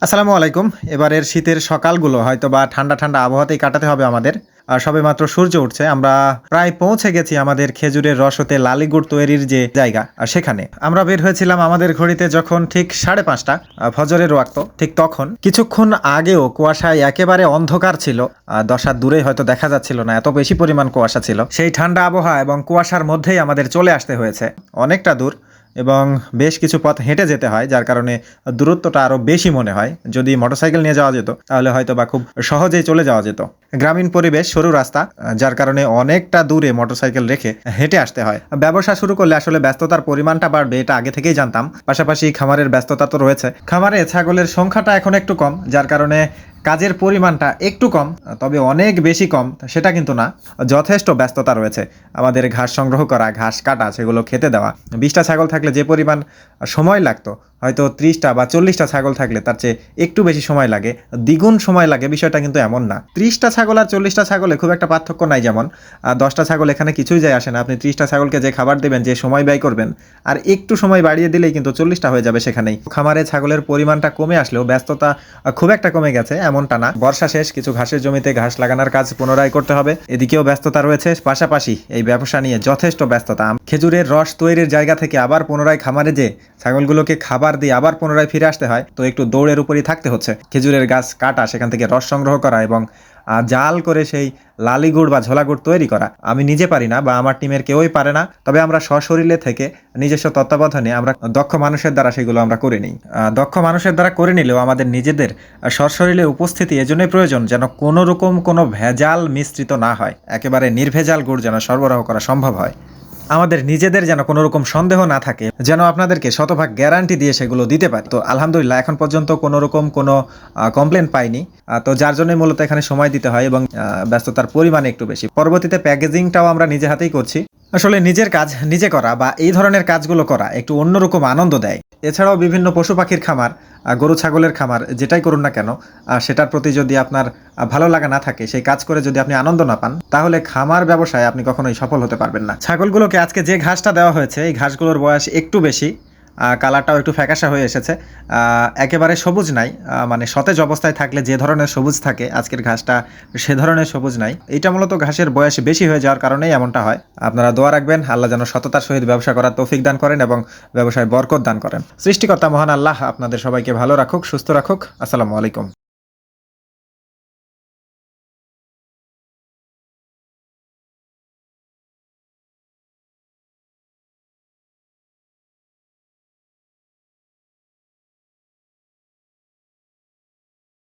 আসসালামু আলাইকুম। এবারের শীতের সকালগুলো হয়তোবা ঠান্ডা, ঠান্ডা আবহাওয়াতেই কাটাতে হবে আমাদের। সবেমাত্র সূর্য উঠছে। আমরা প্রায় পৌঁছে গেছি আমাদের খেজুরের রস হতে লালি গুড় তৈরির যে জায়গা সেখানে। আমরা বের হয়েছিলাম আমাদের ঘড়িতে যখন ঠিক 5:30 ফজরের ওয়াক্ত, ঠিক তখন। কিছুক্ষণ আগেও কুয়াশায় একেবারে অন্ধকার ছিল। ১০ হাত দূরেই হয়তো দেখা যাচ্ছিল না, এত বেশি পরিমাণ কুয়াশা ছিল। সেই ঠান্ডা আবহাওয়া এবং কুয়াশার মধ্যেই আমাদের চলে আসতে হয়েছে অনেকটা দূর এবং বেশ কিছু পথ হেঁটে যেতে হয়, যার কারণে দূরত্বটা আরও বেশি মনে হয়। যদি মোটরসাইকেল নিয়ে যাওয়া যেত তাহলে হয়তো বা খুব সহজেই চলে যাওয়া যেত। গ্রামীণ পরিবেশ, সরু রাস্তা, যার কারণে অনেকটা দূরে মোটরসাইকেল রেখে হেঁটে আসতে হয়। ব্যবসা শুরু করলে আসলে ব্যস্ততার পরিমাণটা বাড়বে, এটা আগে থেকেই জানতাম। পাশাপাশি খামারের ব্যস্ততা তো রয়েছে। খামারে ছাগলের সংখ্যাটা এখন একটু কম, যার কারণে কাজের পরিমাণটা একটু কম, তবে অনেক বেশি কম সেটা কিন্তু না। যথেষ্ট ব্যস্ততা রয়েছে। আমাদের ঘাস সংগ্রহ করা, ঘাস কাটা, সেগুলো খেতে দেওয়া। 20টা ছাগল থাকলে যে পরিমাণ সময় লাগতো, হয়তো 30টা বা 40টা ছাগল থাকলে তার চেয়ে একটু বেশি সময় লাগে, দ্বিগুণ সময় লাগে। বিষয়টা কিন্তু এমন না। 30টা ছাগল আর 40টা ছাগলে খুব একটা পার্থক্য নাই। যেমন 10টা ছাগল এখানে কিছুই যায় আসে না। আপনি 30টা ছাগলকে যে খাবার দেবেন, যে সময় ব্যয় করবেন, আর একটু সময় বাড়িয়ে দিলেই কিন্তু 40টা হয়ে যাবে সেখানেই। খামারে ছাগলের পরিমাণটা কমে আসলেও ব্যস্ততা খুব একটা কমে গেছে এমনটা না। বর্ষা শেষ, কিছু ঘাসের জমিতে ঘাস লাগানোর কাজ পুনরায় করতে হবে, এদিকেও ব্যস্ততা রয়েছে। পাশাপাশি এই ব্যবসা নিয়ে যথেষ্ট ব্যস্ততা। খেজুরের রস তৈরির জায়গা থেকে আবার পুনরায় খামারে যে ছাগলগুলোকে খাবার দিয়ে আবার পুনরায় ফিরে আসতে হয়, তো একটু দৌড়ের উপরই থাকতে হচ্ছে। খেজুরের গাছ কাটা, সেখান থেকে রস সংগ্রহ করা এবং জাল করে সেই লালি গুড় বা ঝোলা গুড় তৈরি করা আমি নিজে পারি না, বা আমার টিমের কেউই পারে না। তবে আমরা সশরীরে থেকে নিজস্ব তত্ত্বাবধানে আমরা দক্ষ মানুষের দ্বারা সেগুলো আমরা করে নিই। দক্ষ মানুষের দ্বারা করে নিলেও আমাদের নিজেদের সশরীরে উপস্থিতি এজন্যই প্রয়োজন, যেন কোনো রকম কোনো ভেজাল মিশ্রিত না হয়। একেবারে নির্ভেজাল গুড় যেন সরবরাহ করা সম্ভব হয়। আমাদের নিজেদের যেন কোনো রকম সন্দেহ না থাকে, যেন আপনাদেরকে শতভাগ গ্যারান্টি দিয়ে সেগুলো দিতে পারি। তো আলহামদুলিল্লাহ এখন পর্যন্ত কোনো রকম কোনো কমপ্লেন পাইনি। তো যার জন্যই মূলত এখানে সময় দিতে হয় এবং ব্যস্ততার পরিমাণ একটু বেশি। পরবর্তীতে প্যাকেজিংটাও আমরা নিজে হাতেই করছি। আসলে নিজের কাজ নিজে করা বা এই ধরনের কাজগুলো করা একটু অন্যরকম আনন্দ দেয়। এছাড়াও বিভিন্ন পশু পাখির খামার, গরু ছাগলের খামার, যেটাই করুন না কেন, সেটার প্রতি যদি আপনার ভালো লাগা না থাকে, সেই কাজ করে যদি আপনি আনন্দ না পান, তাহলে খামার ব্যবসায় আপনি কখনোই সফল হতে পারবেন না। ছাগলগুলোকে আজকে যে ঘাসটা দেওয়া হয়েছে, এই ঘাসগুলোর বয়স একটু বেশি, কালারটাও একটু ফ্যাকাশা হয়ে এসেছে। একেবারে সবুজ নাই, মানে সতেজ অবস্থায় থাকলে যে ধরনের সবুজ থাকে, আজকের ঘাসটা সে ধরনের সবুজ নাই। এটা মূলত ঘাসের বয়স বেশি হয়ে যাওয়ার কারণেই এমনটা হয়। আপনারা দোয়া রাখবেন, আল্লাহ যেন সততার সহিত ব্যবসা করার তৌফিক দান করেন এবং ব্যবসায় বরকত দান করেন। সৃষ্টিকর্তা মহান আল্লাহ আপনাদের সবাইকে ভালো রাখুক, সুস্থ রাখুক। আসসালামু আলাইকুম।